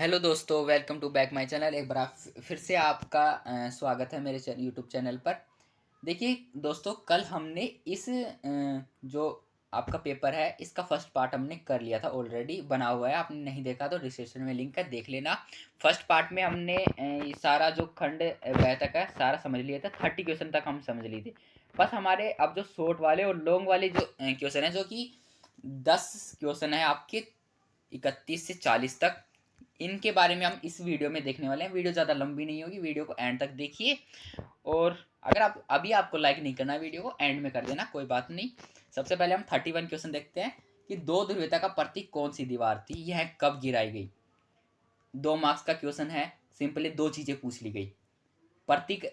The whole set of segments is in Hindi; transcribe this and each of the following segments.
हेलो दोस्तों, welcome to back my channel. एक बार फिर से आपका स्वागत है मेरे यूट्यूब चैनल पर। देखिए दोस्तों, कल हमने इस जो आपका पेपर है इसका फर्स्ट पार्ट हमने कर लिया था, ऑलरेडी बना हुआ है। आपने नहीं देखा तो डिस्क्रिप्शन में लिंक है, देख लेना। फर्स्ट पार्ट में हमने ये सारा जो खंड वह तक है सारा समझ लिया था। 30 क्वेश्चन तक हम समझ लिए थे। बस हमारे अब जो शॉर्ट वाले और लॉन्ग वाले जो क्वेश्चन है, जो कि 10 क्वेश्चन है आपके 31 से 40 तक, इनके बारे में हम इस वीडियो में देखने वाले हैं। वीडियो ज़्यादा लंबी नहीं होगी, वीडियो को एंड तक देखिए। और अगर आप अभी आपको लाइक नहीं करना, वीडियो को एंड में कर देना, कोई बात नहीं। सबसे पहले हम 31 क्वेश्चन देखते हैं कि दो ध्रुवीयता का प्रतीक कौन सी दीवार थी, यह कब गिराई गई। 2 मार्क्स का क्वेश्चन है, सिंपली दो चीज़ें पूछ ली गई। प्रतीक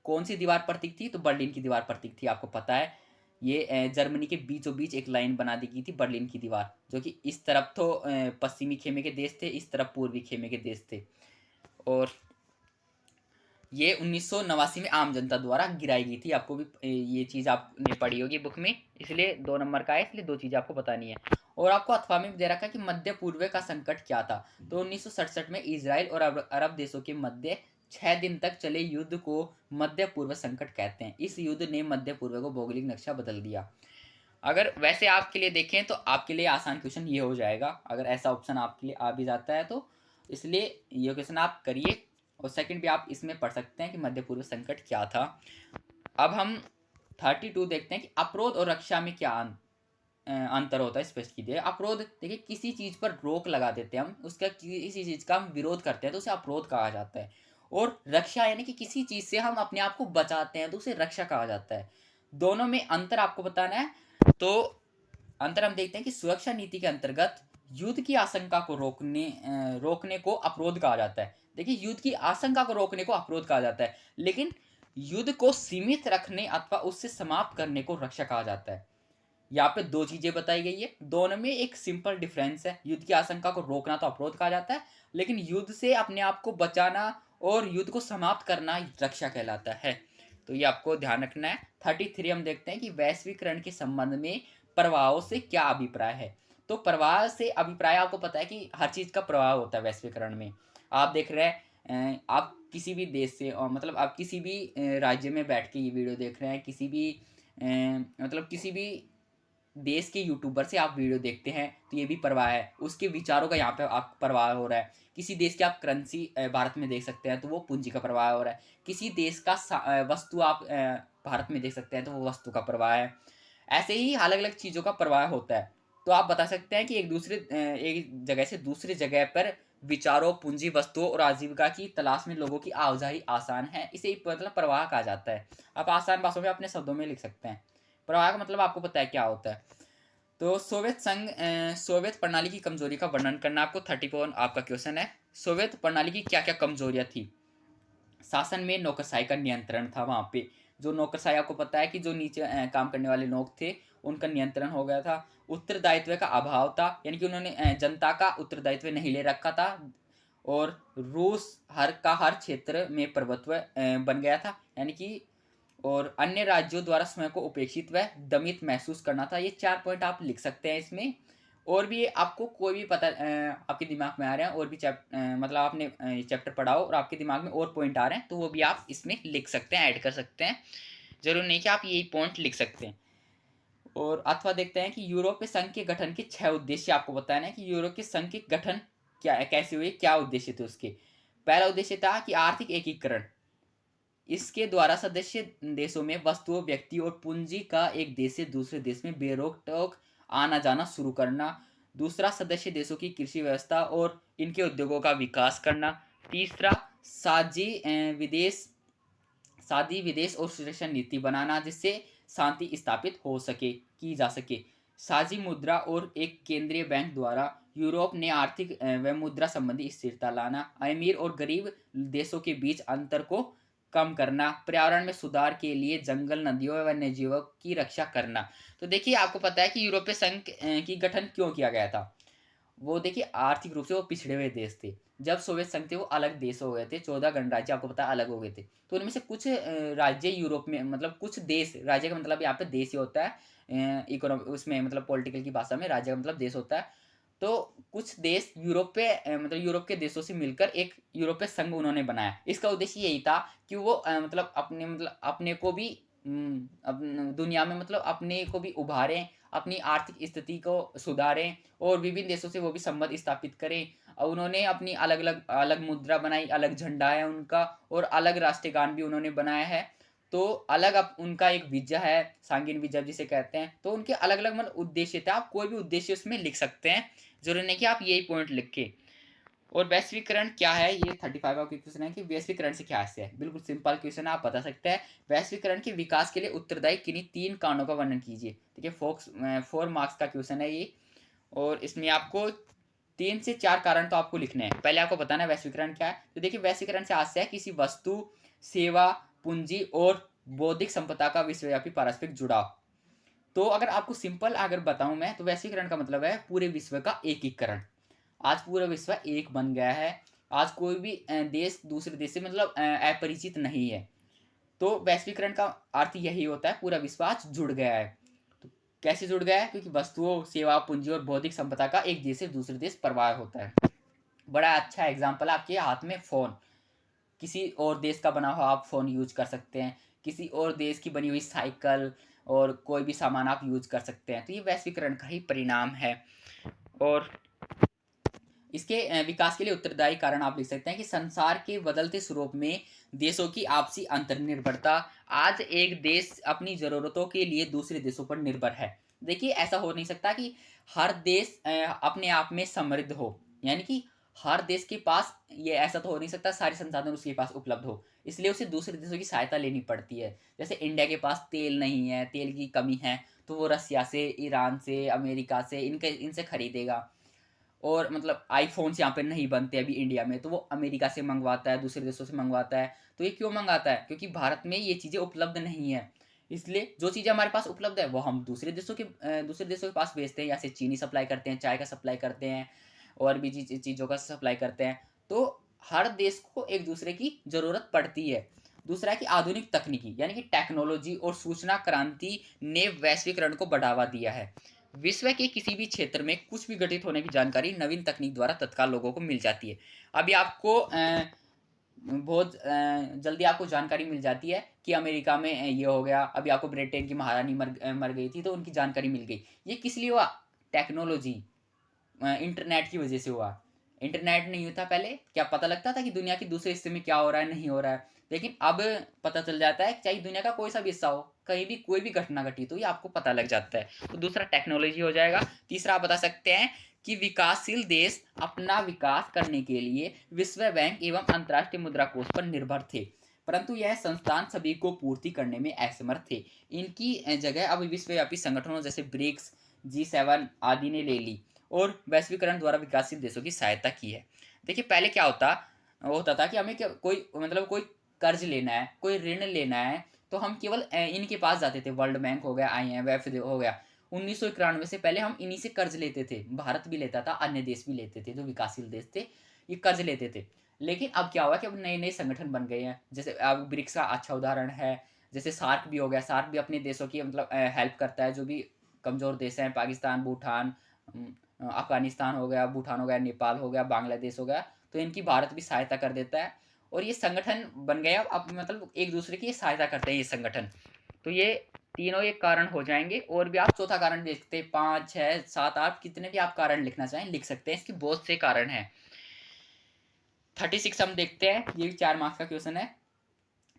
कौन सी दीवार प्रतीक थी, तो बर्लिन की दीवार प्रतीक थी, आपको पता है। ये जर्मनी के बीचों बीच एक लाइन बना दी गई थी, बर्लिन की दीवार, जो कि इस तरफ तो पश्चिमी खेमे के देश थे, इस तरफ पूर्वी खेमे के देश थे। और ये 1989 में आम जनता द्वारा गिराई गई थी। आपको भी ये चीज़ आपने पढ़ी होगी बुक में, इसलिए 2 नंबर का है, इसलिए दो चीज़ें आपको बतानी है। और आपको अथवा में भी दे रखा है कि मध्य पूर्व का संकट क्या था। तो 1967 में इजराइल और अरब देशों के मध्य 6 दिन तक चले युद्ध को मध्य पूर्व संकट कहते हैं। इस युद्ध ने मध्य पूर्व को भौगोलिक नक्शा बदल दिया। अगर वैसे आपके लिए देखें तो आपके लिए आसान क्वेश्चन ये हो जाएगा, अगर ऐसा ऑप्शन आपके लिए आ भी जाता है तो। इसलिए ये क्वेश्चन आप करिए। और सेकंड भी आप इसमें पढ़ सकते हैं कि मध्य पूर्व संकट क्या था। अब हम 32 देखते हैं कि अपरोध और रक्षा में क्या अंतर होता है, स्पष्ट कीजिए। अपरोध देखिए, किसी चीज पर रोक लगा देते हैं हम, उसका किसी चीज का हम विरोध करते हैं तो उसे अपरोध कहा जाता है। और रक्षा यानी कि किसी चीज से हम अपने आप को बचाते हैं तो उसे रक्षा कहा जाता है। दोनों में अंतर आपको बताना है। तो अंतर हम देखते हैं कि सुरक्षा नीति के अंतर्गत युद्ध की आशंका को रोकने को अपरोध कहा जाता है। देखिए, युद्ध की आशंका को रोकने को अपरोध कहा जाता है, लेकिन युद्ध को सीमित रखने अथवा उससे समाप्त करने को रक्षा कहा जाता है। यहाँ पे दो चीजें बताई गई है, दोनों में एक सिंपल डिफरेंस है। युद्ध की आशंका को रोकना तो अपरोध कहा जाता है, लेकिन युद्ध से अपने आप को बचाना और युद्ध को समाप्त करना रक्षा कहलाता है। तो ये आपको ध्यान रखना है। 33 हम देखते हैं कि वैश्वीकरण के संबंध में प्रभावों से क्या अभिप्राय है। तो प्रभाव से अभिप्राय, आपको पता है कि हर चीज का प्रभाव होता है वैश्वीकरण में। आप देख रहे हैं, आप किसी भी देश से, और मतलब आप किसी भी राज्य में बैठ के ये वीडियो देख रहे हैं, किसी भी मतलब किसी भी देश के यूट्यूबर से आप वीडियो देखते हैं तो ये भी प्रवाह है, उसके विचारों का यहाँ पे आप प्रवाह हो रहा है। किसी देश की आप करेंसी भारत में देख सकते हैं तो वो पूंजी का प्रवाह हो रहा है। किसी देश का वस्तु आप भारत में देख सकते हैं तो वो वस्तु का प्रवाह है। ऐसे ही अलग अलग चीज़ों का प्रवाह होता है। तो आप बता सकते हैं कि एक जगह से दूसरी जगह पर विचारों, पूंजी, वस्तुओं और आजीविका की तलाश में लोगों की आवाजाही आसान है, इसे ही मतलब प्रवाह कहा जाता है। आप आसान भाषाओं में अपने शब्दों में लिख सकते हैं। प्रवाह का मतलब आपको पता है क्या होता है। तो सोवियत प्रणाली की कमजोरी का वर्णन करना, आपको 34 आपका क्वेश्चन है। सोवियत प्रणाली की क्या क्या कमजोरियां थी। शासन में नौकरशाही का नियंत्रण था वहां पे। जो नौकरशाही, आपको पता है कि जो नीचे काम करने वाले लोग थे उनका नियंत्रण हो गया था। उत्तरदायित्व का अभाव था, यानी कि उन्होंने जनता का उत्तरदायित्व नहीं ले रखा था। और रूस हर क्षेत्र में प्रभुत्व बन गया था, यानी कि और अन्य राज्यों द्वारा स्वयं को उपेक्षित व दमित महसूस करना था। ये 4 पॉइंट आप लिख सकते हैं इसमें। और भी आपको कोई भी पता आपके दिमाग में आ रहे हैं, और भी मतलब आपने चैप्टर पढ़ा हो और आपके दिमाग में और पॉइंट आ रहे हैं तो वो भी आप इसमें लिख सकते हैं, ऐड कर सकते हैं। जरूर नहीं कि आप यही पॉइंट लिख सकते हैं। और अथवा देखते हैं कि यूरोपीय संघ के गठन के 6 उद्देश्य आपको बताना है कि यूरोपीय संघ के गठन क्या कैसे हुए, क्या उद्देश्य थे उसके। पहला उद्देश्य था कि आर्थिक एकीकरण। इसके द्वारा सदस्य देशों में वस्तुओं, व्यक्ति और पूंजी का एक देश से दूसरे देश में बेरोक टोक आना जाना शुरू करना। दूसरा, सदस्य देशों की कृषि व्यवस्था और इनके उद्योगों का विकास करना। तीसरा, साझी विदेश सादी विदेश और सुरक्षा नीति बनाना, जिससे शांति स्थापित हो सके की जा सके। साझी मुद्रा और एक केंद्रीय बैंक द्वारा यूरोप ने आर्थिक व मुद्रा संबंधी स्थिरता लाना। अमीर और गरीब देशों के बीच अंतर को कम करना। पर्यावरण में सुधार के लिए जंगल, नदियों व वन्यजीवों की रक्षा करना। तो देखिए, आपको पता है कि यूरोपीय संघ की गठन क्यों किया गया था। वो देखिए, आर्थिक रूप से वो पिछड़े हुए देश थे। जब सोवियत संघ थे वो अलग देश हो गए थे, 14 गणराज्य आपको पता है अलग हो गए थे। तो उनमें से कुछ राज्य यूरोप में, मतलब कुछ देश, राज्य का मतलब यहाँ पे देश ही होता है। इकोनॉमी उसमें मतलब पॉलिटिकल की भाषा में राज्य का मतलब देश होता है। तो कुछ देश यूरोप पे मतलब यूरोप के देशों से मिलकर एक यूरोपीय संघ उन्होंने बनाया। इसका उद्देश्य यही था कि वो मतलब अपने को भी दुनिया में मतलब अपने को भी उभारें, अपनी आर्थिक स्थिति को सुधारें और विभिन्न देशों से वो भी संबंध स्थापित करें। और उन्होंने अपनी अलग मुद्रा बनाई, अलग झंडा है उनका और अलग राष्ट्रीय गान भी उन्होंने बनाया है। तो अलग उनका एक विजय है, सांगीन विजय जिसे कहते हैं। तो उनके अलग अलग मतलब उद्देश्य थे, आप कोई भी उद्देश्य उसमें लिख सकते हैं, जरूरी नहीं कि आप यही पॉइंट लिखें। और वैश्वीकरण क्या है, ये 35 का क्वेश्चन है कि वैश्वीकरण से क्या है। बिल्कुल सिंपल क्वेश्चन है, आप बता सकते हैं। वैश्वीकरण के विकास के लिए उत्तरदायी किन्हीं 3 कारणों का वर्णन कीजिए। ठीक है, 4 मार्क्स का क्वेश्चन है ये, और इसमें आपको 3 से 4 कारण तो आपको लिखने हैं। पहले आपको बताना है वैश्वीकरण क्या है। तो देखिए, वैश्वीकरण से आशय है किसी वस्तु, सेवा, पूंजी और बौद्धिक संपदा का विश्वव्यापी पारस्परिक जुड़ाव। तो अगर आपको सिंपल अगर बताऊं मैं, तो वैश्वीकरण का मतलब है पूरे विश्व का एकीकरण। आज पूरा विश्व एक बन गया है। आज कोई भी देश दूसरे देश से मतलब अपरिचित नहीं है। तो वैश्वीकरण का अर्थ यही होता है, पूरा विश्व आज जुड़ गया है। तो कैसे जुड़ गया है? क्योंकि वस्तुओं, सेवा, पूंजी और बौद्धिक संपदा का एक देश से दूसरे देश प्रवाह होता है। बड़ा अच्छा एग्जाम्पल है आपके हाथ में फोन। किसी और देश का बना हुआ आप फोन यूज कर सकते हैं, किसी और देश की बनी हुई साइकिल और कोई भी सामान आप यूज कर सकते हैं। तो ये वैश्वीकरण का ही परिणाम है। और इसके विकास के लिए उत्तरदायी कारण आप लिख सकते हैं कि संसार के बदलते स्वरूप में देशों की आपसी अंतर्निर्भरता। आज एक देश अपनी जरूरतों के लिए दूसरे देशों पर निर्भर है। देखिए, ऐसा हो नहीं सकता कि हर देश अपने आप में समृद्ध हो, यानी कि हर देश के पास ये ऐसा तो हो नहीं सकता सारे संसाधन उसके पास उपलब्ध हो, इसलिए उसे दूसरे देशों की सहायता लेनी पड़ती है। जैसे इंडिया के पास तेल नहीं है, तेल की कमी है, तो वो रसिया से, ईरान से, अमेरिका से, इनसे खरीदेगा। और मतलब आईफोन्स यहाँ पे नहीं बनते अभी इंडिया में, तो वो अमेरिका से मंगवाता है, दूसरे देशों से मंगवाता है। तो ये क्यों मंगाता है? क्योंकि भारत में ये चीज़ें उपलब्ध नहीं है। इसलिए जो चीज़ें हमारे पास उपलब्ध है वो हम दूसरे देशों के पास बेचते हैं। जैसे चीनी सप्लाई करते हैं, चाय का सप्लाई करते हैं, और भी चीज़ों का सप्लाई करते हैं। तो हर देश को एक दूसरे की ज़रूरत पड़ती है। दूसरा है कि आधुनिक तकनीकी, यानी कि टेक्नोलॉजी और सूचना क्रांति ने वैश्वीकरण को बढ़ावा दिया है। विश्व के किसी भी क्षेत्र में कुछ भी घटित होने की जानकारी नवीन तकनीक द्वारा तत्काल लोगों को मिल जाती है। अभी आपको बहुत जल्दी आपको जानकारी मिल जाती है कि अमेरिका में ये हो गया। अभी आपको ब्रिटेन की महारानी मर गई थी, तो उनकी जानकारी मिल गई। ये किस लिए हुआ? टेक्नोलॉजी, इंटरनेट की वजह से हुआ। इंटरनेट नहीं होता पहले, क्या पता लगता था कि दुनिया के दूसरे हिस्से में क्या हो रहा है, नहीं हो रहा है। लेकिन अब पता चल जाता है कि चाहे दुनिया का कोई सा भी हिस्सा हो, कहीं भी कोई भी घटना घटी तो ये आपको पता लग जाता है। तो दूसरा टेक्नोलॉजी हो जाएगा। तीसरा आप बता सकते हैं कि विकासशील देश अपना विकास करने के लिए विश्व बैंक एवं अंतर्राष्ट्रीय मुद्रा कोष पर निर्भर थे, परंतु यह संस्थान सभी को पूर्ति करने में असमर्थ थे। इनकी जगह अब विश्वव्यापी संगठनों जैसे ब्रिक्स, G7 आदि ने ले ली और वैश्वीकरण द्वारा विकासशील देशों की सहायता की है। देखिए, पहले क्या होता था कि हमें कोई कर्ज लेना है, कोई ऋण लेना है, तो हम केवल इनके पास जाते थे। वर्ल्ड बैंक हो गया, IMF हो गया। 1991 से पहले हम इन्हीं से कर्ज लेते थे। भारत भी लेता था, अन्य देश भी लेते थे, जो विकासशील देश थे ये कर्ज लेते थे। लेकिन अब क्या हुआ कि अब नए नए संगठन बन गए हैं। जैसे अब ब्रिक्स का अच्छा उदाहरण है। जैसे सार्क भी हो गया। सार्क भी अपने देशों की मतलब हेल्प करता है, जो भी कमज़ोर देश हैं, पाकिस्तान, भूटान, अफगानिस्तान हो गया, भूटान हो गया, नेपाल हो गया, बांग्लादेश हो गया, तो इनकी भारत भी सहायता कर देता है। और ये संगठन बन गए अब मतलब एक दूसरे की सहायता करते हैं ये संगठन। तो ये तीनों एक कारण हो जाएंगे। और भी आप चौथा कारण देखते हैं, 5, 6, 7, 8 कितने भी आप कारण लिखना चाहें लिख सकते हैं। इसके बहुत से कारण हैं। 36 हम देखते हैं, ये भी 4 मार्क्स का क्वेश्चन है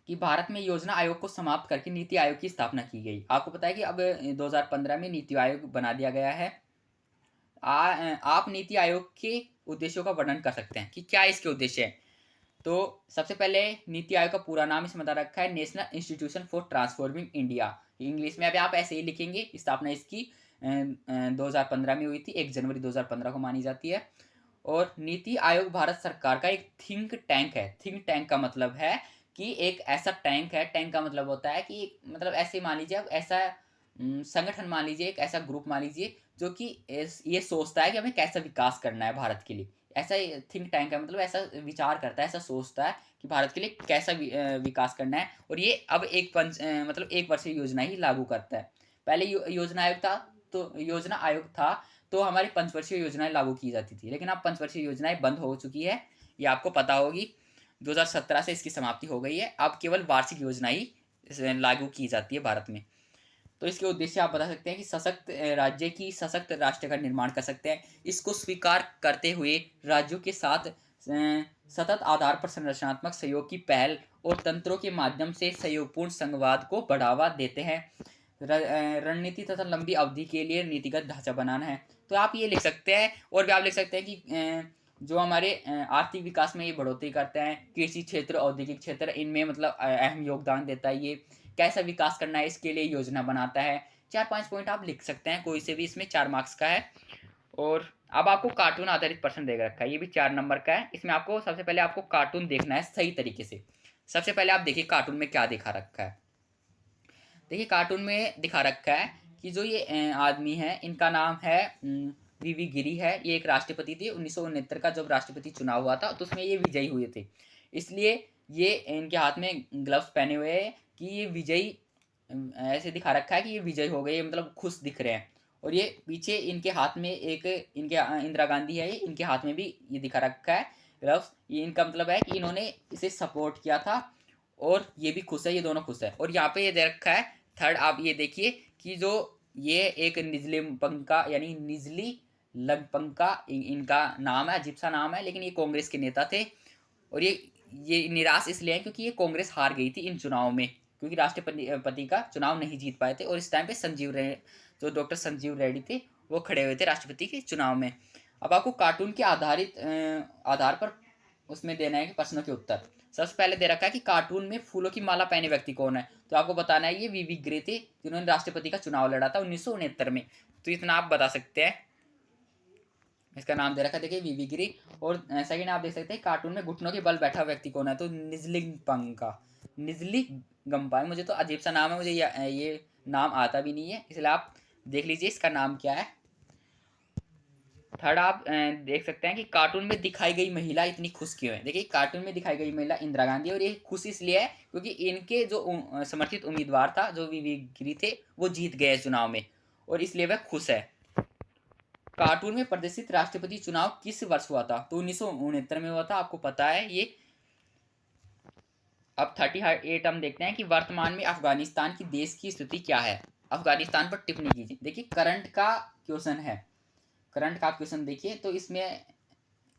कि भारत में योजना आयोग को समाप्त करके नीति आयोग की स्थापना की गई। आपको पता है कि अब 2015 में नीति आयोग बना दिया गया है। आप नीति आयोग के उद्देश्यों का वर्णन कर सकते हैं कि क्या इसके उद्देश्य है। तो सबसे पहले नीति आयोग का पूरा नाम इसमें बता रखा है, national institution for transforming India. English में अभी आप ऐसे ही लिखेंगे। स्थापना इसकी 2015 में हुई थी, 1 जनवरी 2015 को मानी जाती है। और नीति आयोग भारत सरकार का एक थिंक टैंक है। थिंक टैंक का मतलब है कि एक ऐसा टैंक है। टैंक का मतलब होता है कि मतलब ऐसे मान लीजिए आप ऐसा संगठन मान लीजिए, एक ऐसा ग्रुप मान लीजिए जो कि ये सोचता है कि हमें कैसा विकास करना है भारत के लिए। ऐसा थिंक टैंक है, मतलब ऐसा विचार करता है, ऐसा सोचता है कि भारत के लिए कैसा विकास करना है। और ये अब मतलब 1 वर्षीय योजना ही लागू करता है। पहले योजना आयोग था, तो तो हमारी पंचवर्षीय योजनाएं लागू की जाती थी, लेकिन अब पंचवर्षीय योजनाएं बंद हो चुकी है, ये आपको पता होगी। 2017 से इसकी समाप्ति हो गई है। अब केवल वार्षिक योजना ही लागू की जाती है भारत में। तो इसके उद्देश्य आप बता सकते हैं कि सशक्त राज्य की सशक्त राष्ट्र का निर्माण कर सकते हैं। इसको स्वीकार करते हुए राज्यों के साथ सतत आधार पर संरचनात्मक सहयोग की पहल और तंत्रों के माध्यम से सहयोगपूर्ण संवाद को बढ़ावा देते हैं। रणनीति तथा लंबी अवधि के लिए नीतिगत ढांचा बनाना है। तो आप ये लिख सकते हैं, और भी आप लिख सकते हैं कि जो हमारे आर्थिक विकास में ये बढ़ोतरी करते हैं, कृषि क्षेत्र, औद्योगिक क्षेत्र, इनमें मतलब अहम योगदान देता है। ये कैसा विकास करना है इसके लिए योजना बनाता है। 4-5 पॉइंट आप लिख सकते हैं, कोई से भी, इसमें 4 मार्क्स का है। और अब आपको कार्टून आधारित प्रश्न दे रखा है, ये भी 4 नंबर का है। इसमें आपको सबसे पहले आपको कार्टून देखना है सही तरीके से। सबसे पहले आप देखिए कार्टून में क्या दिखा रखा है। देखिए कार्टून में दिखा रखा है कि जो ये आदमी है, इनका नाम है वीवी गिरी है। ये एक राष्ट्रपति थे। 1969 का जब राष्ट्रपति चुनाव हुआ था तो उसमें ये विजयी हुए थे। इसलिए ये इनके हाथ में ग्लव्स पहने हुए हैं कि ये विजयी, ऐसे दिखा रखा है कि ये विजयी हो गए, मतलब खुश दिख रहे हैं। और ये पीछे इनके हाथ में एक इनके इंदिरा गांधी है, इनके हाथ में भी ये दिखा रखा है ग्लव्स। ये इनका मतलब है कि इन्होंने इसे सपोर्ट किया था और ये भी खुश है, ये दोनों खुश है। और यहाँ पे ये दे रखा है थर्ड, आप ये देखिए कि जो ये एक निजली पंका यानी निजली लगपंका इनका नाम है, अजीब सा नाम है, लेकिन ये कांग्रेस के नेता थे। और ये निराश इसलिए है क्योंकि ये कांग्रेस हार गई थी इन चुनाव में, क्योंकि राष्ट्रपति का चुनाव नहीं जीत पाए थे। और इस टाइम पे जो डॉक्टर संजीव रेड्डी थे वो खड़े हुए थे राष्ट्रपति के चुनाव में। अब आपको कार्टून के आधार पर उसमें देना है कि प्रश्नों के उत्तर। सबसे पहले दे रखा है कि कार्टून में फूलों की माला पहने व्यक्ति कौन है, तो आपको बताना है ये वीवी ग्रे थे, जिन्होंने राष्ट्रपति का चुनाव लड़ा था 1969 में। तो इतना आप बता सकते हैं। इसका नाम दे रखा है, देखिए वीवी गिरी। और सेकंड आप देख सकते हैं कार्टून में घुटनों के बल बैठा व्यक्ति कौन है, तो निजली गम्पा। मुझे तो अजीब सा नाम है, मुझे ये नाम आता भी नहीं है, इसलिए आप देख लीजिए इसका नाम क्या है। थर्ड आप देख सकते हैं कि कार्टून में दिखाई गई महिला इतनी खुश क्यों है। देखिए कार्टून में दिखाई गई महिला इंदिरा गांधी, और ये खुश इसलिए है क्योंकि इनके जो समर्थित उम्मीदवार था, जो वीवी गिरी थे, वो जीत गए चुनाव में, और इसलिए वह खुश है। कार्टून में प्रदर्शित राष्ट्रपति चुनाव किस वर्ष हुआ था, तो 1969 में हुआ था, आपको पता है ये। अब 38 हम देखते हैं कि वर्तमान में अफगानिस्तान की देश की स्थिति क्या है। अफगानिस्तान पर टिप्पणी कीजिए। देखिए करंट का क्वेश्चन है, करंट का क्वेश्चन देखिए, तो इसमें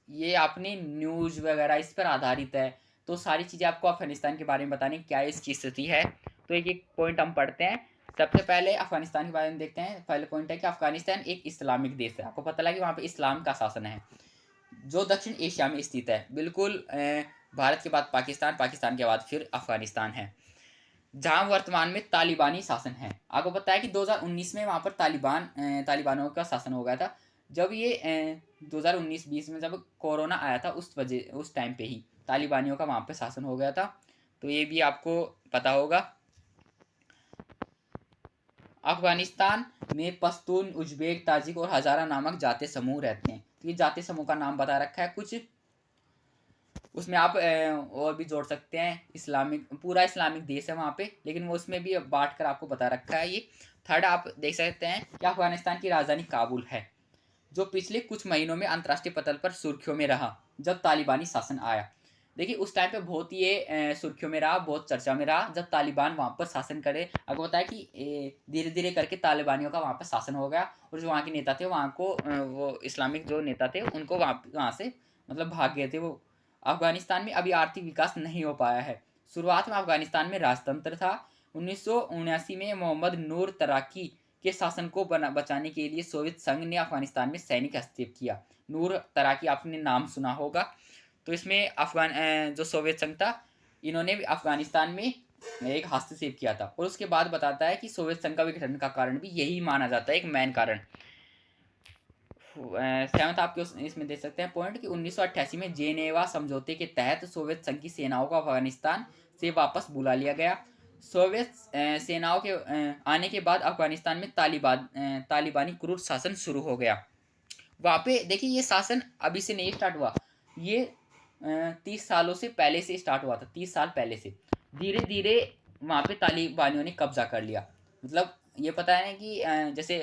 ये अपनी न्यूज वगैरह इस पर आधारित है, तो सारी चीज़ें आपको अफगानिस्तान के बारे में बतानी क्या इसकी स्थिति है। तो एक एक पॉइंट हम पढ़ते हैं। सबसे पहले अफगानिस्तान के बारे में देखते हैं। पहले पॉइंट है कि अफगानिस्तान एक इस्लामिक देश है। आपको पता लगा कि वहाँ पे इस्लाम का शासन है, जो दक्षिण एशिया में स्थित है, बिल्कुल भारत के बाद पाकिस्तान, पाकिस्तान के बाद फिर अफगानिस्तान है, जहाँ वर्तमान में तालिबानी शासन है। आपको पता है कि 2019 में वहाँ पर तालिबानों का शासन हो गया था। जब ये 2019-20 में जब कोरोना आया था, उस टाइम पे ही तालिबानियों का वहाँ पे शासन हो गया था। तो ये भी आपको पता होगा। अफगानिस्तान में पश्तून, उज्बेक, ताजिक और हजारा नामक जातीय समूह रहते हैं। तो ये जातीय समूह का नाम बता रखा है कुछ, उसमें आप और भी जोड़ सकते हैं। पूरा इस्लामिक देश है वहाँ पे, लेकिन वो उसमें भी बांट कर आपको बता रखा है ये। थर्ड आप देख सकते हैं कि अफगानिस्तान की राजधानी काबुल है, जो पिछले कुछ महीनों में अंतर्राष्ट्रीय पटल पर सुर्खियों में रहा जब तालिबानी शासन आया। देखिए उस टाइम पे बहुत ही ये सुर्खियों में रहा, बहुत चर्चा में रहा जब तालिबान वहाँ पर शासन करे। आपको पता है कि धीरे धीरे करके तालिबानियों का वहाँ पर शासन हो गया, और जो वहाँ के नेता थे वहाँ को वो इस्लामिक जो नेता थे उनको वहाँ से मतलब भाग गए थे वो। अफगानिस्तान में अभी आर्थिक विकास नहीं हो पाया है। शुरुआत में अफगानिस्तान में राजतंत्र था। 1979 में मोहम्मद नूर तराकी के शासन को बचाने के लिए सोवियत संघ ने अफगानिस्तान में सैनिक हस्तक्षेप किया। नूर तराकी आपने नाम सुना होगा। तो इसमें जो सोवियत संघ था, इन्होंने भी अफगानिस्तान में एक हस्तक्षेप किया था। और उसके बाद बताता है कि सोवियत संघ का विघटन का कारण भी यही माना जाता है, एक मेन कारण। सेवंथ आप इसमें देख सकते हैं पॉइंट कि 1988 में जेनेवा समझौते के तहत सोवियत संघ की सेनाओं को अफगानिस्तान से वापस बुला लिया गया। सोवियत सेनाओं के आने के बाद अफगानिस्तान में तालिबानी क्रूर शासन शुरू हो गया। वहाँ पे देखिए ये शासन अभी से नहीं स्टार्ट हुआ, ये 30 सालों से पहले से स्टार्ट हुआ था। 30 साल पहले से धीरे धीरे वहाँ पे तालिबानियों ने कब्जा कर लिया। मतलब ये पता है कि जैसे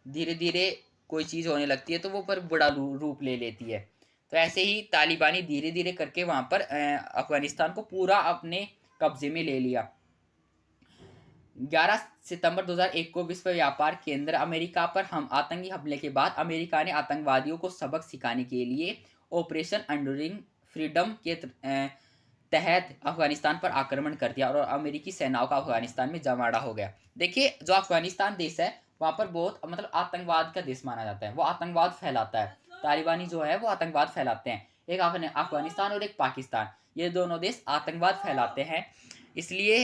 धीरे धीरे कोई चीज़ होने लगती है तो वो पर बड़ा रूप ले लेती है। तो ऐसे ही तालिबानी धीरे धीरे करके वहाँ पर अफगानिस्तान को पूरा अपने कब्जे में ले लिया। 11 सितंबर 2001 को विश्व व्यापार केंद्र अमेरिका पर हम आतंकी हमले के बाद अमेरिका ने आतंकवादियों को सबक सिखाने के लिए ऑपरेशन एंड्यूरिंग फ्रीडम के तहत अफगानिस्तान पर आक्रमण कर दिया और अमेरिकी सेनाओं का अफगानिस्तान में जमावड़ा हो गया। देखिए, जो अफगानिस्तान देश है वहाँ पर बहुत मतलब आतंकवाद का देश माना जाता है, वो आतंकवाद फैलाता है। तालिबानी जो है वो आतंकवाद फैलाते हैं। एक अफगानिस्तान और एक पाकिस्तान, ये दोनों देश आतंकवाद फैलाते हैं। इसलिए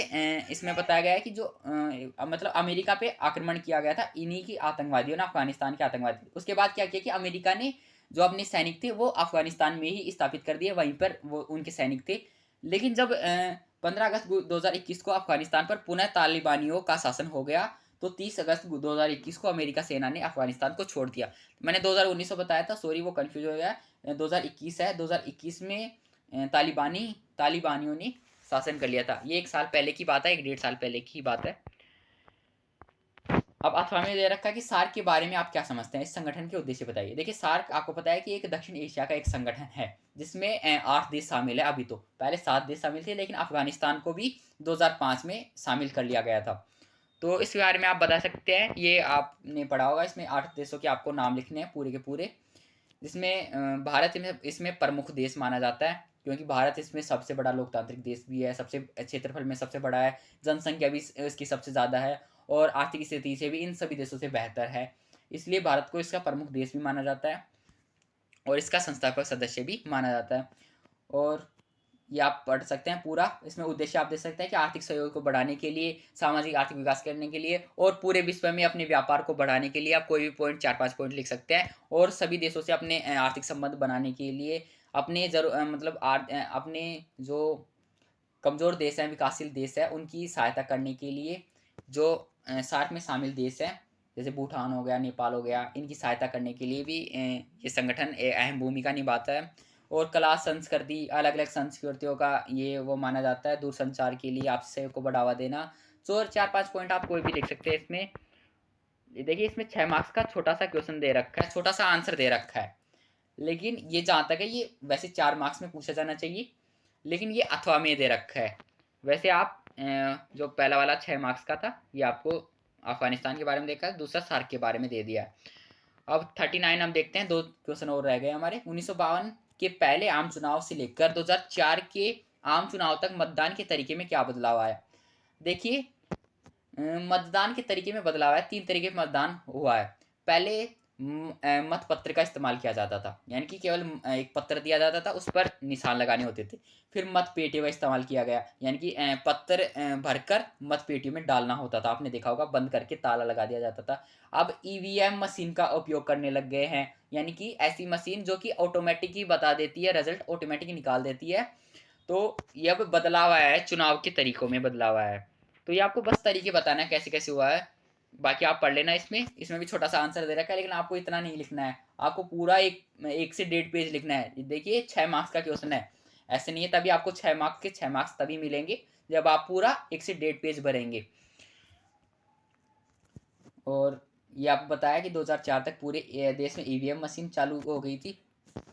इसमें बताया गया है कि जो मतलब अमेरिका पे आक्रमण किया गया था इन्हीं की आतंकवादियों ने, अफगानिस्तान के आतंकवादी। उसके बाद क्या किया कि अमेरिका ने जो अपने सैनिक थे वो अफगानिस्तान में ही स्थापित कर दिए, वहीं पर वो उनके सैनिक थे। लेकिन जब 15 अगस्त 2021 को अफगानिस्तान पर पुनः तालिबानियों का शासन हो गया तो 30 अगस्त 2021 को अमेरिका सेना ने अफगानिस्तान को छोड़ दिया। मैंने 2019 बताया था, सॉरी वो कंफ्यूज हो गया, 2021 है। 2021 में तालिबानियों ने शासन कर लिया था। ये 1 साल पहले की बात है, 1 डेढ़ साल पहले की बात है। अब अथवा में दे रखा है कि सार्क के बारे में आप क्या समझते हैं, इस संगठन के उद्देश्य बताइए। देखिए, सार्क आपको पता है कि एक दक्षिण एशिया का एक संगठन है जिसमें 8 देश शामिल है। अभी तो पहले 7 देश शामिल थे, लेकिन अफगानिस्तान को भी 2005 में शामिल कर लिया गया था। तो इस बारे में आप बता सकते हैं, ये आपने पढ़ा होगा। इसमें 8 देशों के आपको नाम लिखने हैं पूरे के पूरे, जिसमें भारत इसमें प्रमुख देश माना जाता है, क्योंकि भारत इसमें सबसे बड़ा लोकतांत्रिक देश भी है, सबसे क्षेत्रफल में सबसे बड़ा है, जनसंख्या भी इसकी सबसे ज़्यादा है और आर्थिक स्थिति से भी इन सभी देशों से बेहतर है। इसलिए भारत को इसका प्रमुख देश भी माना जाता है और इसका संस्थापक सदस्य भी माना जाता है। और ये आप पढ़ सकते हैं पूरा। इसमें उद्देश्य आप देख सकते हैं कि आर्थिक सहयोग को बढ़ाने के लिए, सामाजिक आर्थिक विकास करने के लिए और पूरे विश्व में अपने व्यापार को बढ़ाने के लिए आप कोई भी पॉइंट 4-5 पॉइंट लिख सकते हैं। और सभी देशों से अपने आर्थिक संबंध बनाने के लिए, अपने अपने जो कमज़ोर देश हैं, विकासशील देश है, उनकी सहायता करने के लिए जो सार्क में शामिल देश हैं, जैसे भूटान हो गया, नेपाल हो गया, इनकी सहायता करने के लिए भी ये संगठन अहम भूमिका निभाता है। और कला संस्कृति, अलग अलग संस्कृतियों का ये वो माना जाता है, दूरसंचार के लिए आपसी सहयोग को बढ़ावा देना। तो 4-5 पॉइंट आप कोई भी लिख सकते हैं इसमें। देखिए, इसमें 6 मार्क्स का छोटा सा क्वेश्चन दे रखा है, छोटा सा आंसर दे रखा है, लेकिन ये जहाँ तक है ये वैसे 4 मार्क्स में पूछा जाना चाहिए, लेकिन ये अथवा में दे रखा है। वैसे आप जो पहला वाला 6 मार्क्स का था ये आपको अफगानिस्तान के बारे में देखा है, दूसरा सार्क के बारे में दे दिया है। अब 39 हम देखते हैं, 2 क्वेश्चन और रह गए हमारे। 1952 के पहले आम चुनाव से लेकर 2004 के आम चुनाव तक मतदान के तरीके में क्या बदलाव आया। देखिए, मतदान के तरीके में बदलाव है, 3 तरीके का मतदान हुआ है। पहले मत पत्र का इस्तेमाल किया जाता था, यानी कि केवल एक पत्र दिया जाता था, उस पर निशान लगाने होते थे। फिर मत पेटियों का इस्तेमाल किया गया, यानी कि पत्र भरकर मत पेटियों में डालना होता था, आपने देखा होगा, बंद करके ताला लगा दिया जाता था। अब ईवीएम मशीन का उपयोग करने लग गए हैं, यानी कि ऐसी मशीन जो कि ऑटोमेटिक ही बता देती है, रिजल्ट ऑटोमेटिक निकाल देती है। तो ये अब बदलाव आया है, चुनाव के तरीकों में बदलाव आया है। तो ये आपको बस तरीके बताना है कैसे कैसे हुआ है, बाकी आप पढ़ लेना। इसमें भी छोटा सा आंसर दे रखा है, लेकिन आपको इतना नहीं लिखना है, आपको पूरा 1 से 1.5 पेज लिखना है। देखिए, 6 मार्क्स का क्वेश्चन है, ऐसे नहीं है, तभी आपको 6 मार्क्स के 6 मार्क्स तभी मिलेंगे जब आप पूरा 1 से 1.5 पेज भरेंगे। और ये आपको बताया कि 2004 तक पूरे देश में ईवीएम मशीन चालू हो गई थी।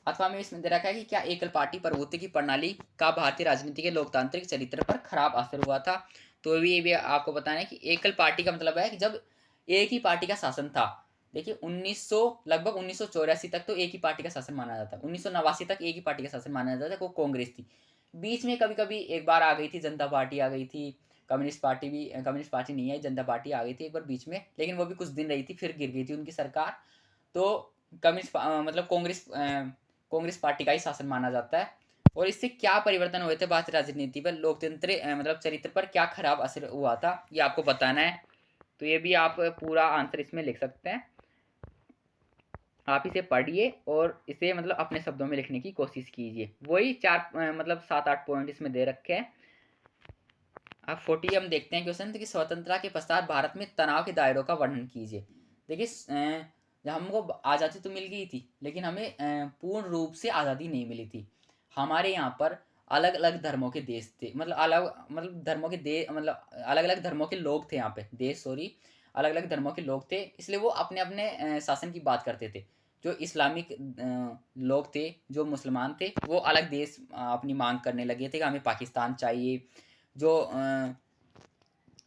अथवा में इसमें दे रखा है कि क्या एकल पार्टी प्रभुत्व की प्रणाली का भारतीय राजनीति के लोकतांत्रिक चरित्र पर खराब असर हुआ था। तो ये भी आपको बताना है कि एकल पार्टी का मतलब है कि जब एक ही पार्टी का शासन था। देखिए, 1900 लगभग 1984 तक तो एक ही पार्टी का शासन माना जाता है, 1989 तक एक ही पार्टी का शासन माना जाता था, वो कांग्रेस थी। बीच में कभी कभी एक बार आ गई थी जनता पार्टी, आ गई थी कम्युनिस्ट पार्टी भी, कम्युनिस्ट पार्टी नहीं है, जनता पार्टी आ गई थी एक बार बीच में, लेकिन वो भी कुछ दिन रही थी, फिर गिर गई थी उनकी सरकार। तो कम्युनिस्ट मतलब कांग्रेस पार्टी का ही शासन माना जाता है। और इससे क्या परिवर्तन हुए थे भारतीय राजनीति पर, लोकतंत्र मतलब चरित्र पर क्या खराब असर हुआ था, ये आपको बताना है। तो ये भी आप पूरा आंसर इसमें लिख सकते हैं। आप इसे पढ़िए और इसे मतलब अपने शब्दों में लिखने की कोशिश कीजिए। वही 4 मतलब 7-8 पॉइंट इसमें दे रखे हैं। अब 40 हम देखते हैं क्वेश्चन कि स्वतंत्रता के पश्चात भारत में तनाव के दायरों का वर्णन कीजिए। देखिए, जब हमको आज़ादी तो मिल गई थी, लेकिन हमें पूर्ण रूप से आज़ादी नहीं मिली थी। हमारे यहाँ पर अलग अलग धर्मों के देश थे, मतलब अलग मतलब धर्मों के देश, मतलब अलग अलग धर्मों के लोग थे यहाँ पे, देश सॉरी, अलग अलग धर्मों के लोग थे, इसलिए वो अपने अपने शासन की बात करते थे। जो इस्लामिक लोग थे, जो मुसलमान थे, वो अलग देश अपनी मांग करने लगे थे कि हमें पाकिस्तान चाहिए। जो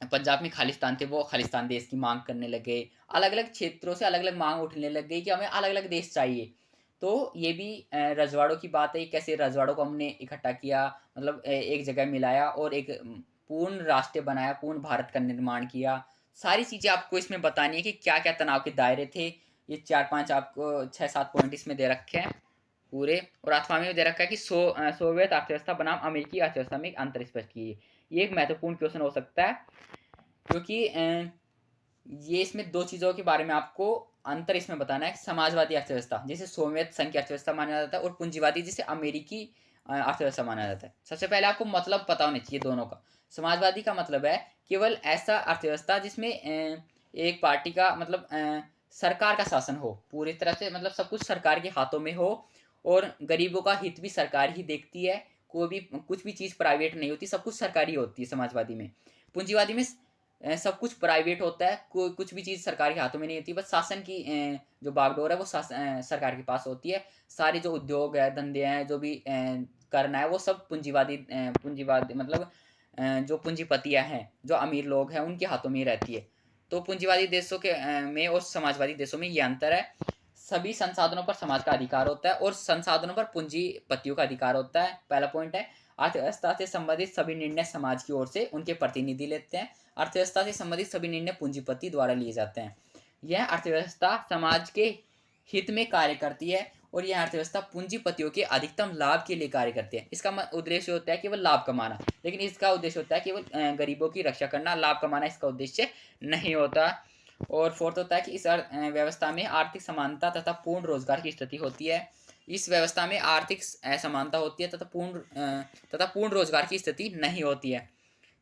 पंजाब में खालिस्तान थे, वो खालिस्तान देश की मांग करने लगे। अलग अलग क्षेत्रों से अलग अलग मांग उठने लग गई कि हमें अलग अलग देश चाहिए। तो ये भी रजवाड़ों की बात है, कैसे रजवाड़ों को हमने इकट्ठा किया, मतलब एक जगह मिलाया और एक पूर्ण राष्ट्र बनाया, पूर्ण भारत का निर्माण किया। सारी चीज़ें आपको इसमें बतानी है कि क्या क्या तनाव के दायरे थे। ये 4-5 आपको 6-7 पॉइंट इसमें दे रखे हैं पूरे। और अथवा में दे रखा है कि सोवियत अर्थव्यवस्था बनाम अमेरिकी अर्थव्यवस्था में अंतर स्पष्ट कीजिए। ये एक महत्वपूर्ण क्वेश्चन हो सकता है, क्योंकि ये इसमें दो चीज़ों के बारे में आपको अंतर इसमें बताना है। समाजवादी अर्थव्यवस्था जिसे सोवियत संघ की अर्थव्यवस्था माना जाता है, और पूंजीवादी जिसे अमेरिकी अर्थव्यवस्था माना जाता है। सबसे पहले आपको मतलब पता होना चाहिए दोनों का। समाजवादी का मतलब है केवल ऐसा अर्थव्यवस्था जिसमें एक पार्टी का मतलब सरकार का शासन हो पूरी तरह से, मतलब सब कुछ सरकार के हाथों में हो, और गरीबों का हित भी सरकार ही देखती है। कोई भी कुछ भी चीज़ प्राइवेट नहीं होती, सब कुछ सरकारी होती है समाजवादी में। पूंजीवादी में सब कुछ प्राइवेट होता है, कोई कुछ भी चीज़ सरकार के हाथों में नहीं होती, बस शासन की जो बागडोर है वो सरकार के पास होती है। सारे जो उद्योग है, धंधे हैं, जो भी करना है, वो सब पूंजीवादी मतलब जो पूंजीपतियाँ हैं, जो अमीर लोग हैं, उनके हाथों में ही रहती है। तो पूंजीवादी देशों के में और समाजवादी देशों में ये अंतर है। सभी संसाधनों पर समाज का अधिकार होता है और संसाधनों पर पूंजीपतियों का अधिकार होता है। पहला पॉइंट है। अर्थव्यवस्था से संबंधित सभी निर्णय समाज की ओर से उनके प्रतिनिधि लेते हैं। अर्थव्यवस्था से संबंधित सभी निर्णय पूंजीपति द्वारा लिए जाते हैं। यह अर्थव्यवस्था समाज के हित में कार्य करती है, और यह अर्थव्यवस्था पूंजीपतियों के अधिकतम लाभ के लिए कार्य करती है। इसका उद्देश्य होता है केवल लाभ कमाना, लेकिन इसका उद्देश्य होता है केवल गरीबों की रक्षा करना। लाभ कमाना इसका उद्देश्य नहीं होता। और फोर्थ होता है कि इस व्यवस्था में आर्थिक समानता तथा पूर्ण रोजगार की स्थिति होती है। इस व्यवस्था में आर्थिक असमानता होती है तथा पूर्ण रोजगार की स्थिति नहीं होती है।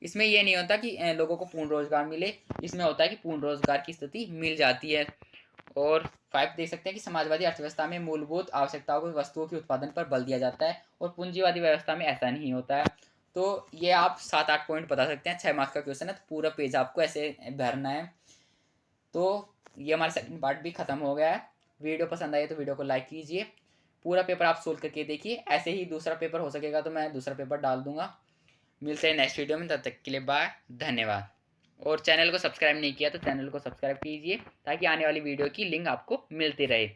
इसमें यह नहीं होता कि लोगों को पूर्ण रोजगार मिले, इसमें होता है कि पूर्ण रोजगार की स्थिति मिल जाती है। और 5 देख सकते हैं कि समाजवादी अर्थव्यवस्था में मूलभूत आवश्यकताओं को वस्तुओं के उत्पादन पर बल दिया जाता है, और पूंजीवादी व्यवस्था में ऐसा नहीं होता है। तो ये आप 7-8 पॉइंट बता सकते हैं। 6 मार्क्स का क्वेश्चन है, तो पूरा पेज आपको ऐसे भरना है। तो ये हमारा सेकंड पार्ट भी खत्म हो गया है। वीडियो पसंद आई तो वीडियो को लाइक कीजिए। पूरा पेपर आप सोल्व करके देखिए। ऐसे ही दूसरा पेपर हो सकेगा तो मैं दूसरा पेपर डाल दूंगा। मिलते हैं नेक्स्ट वीडियो में, तब तक के लिए बाय, धन्यवाद। और चैनल को सब्सक्राइब नहीं किया तो चैनल को सब्सक्राइब कीजिए, ताकि आने वाली वीडियो की लिंक आपको मिलती रहे।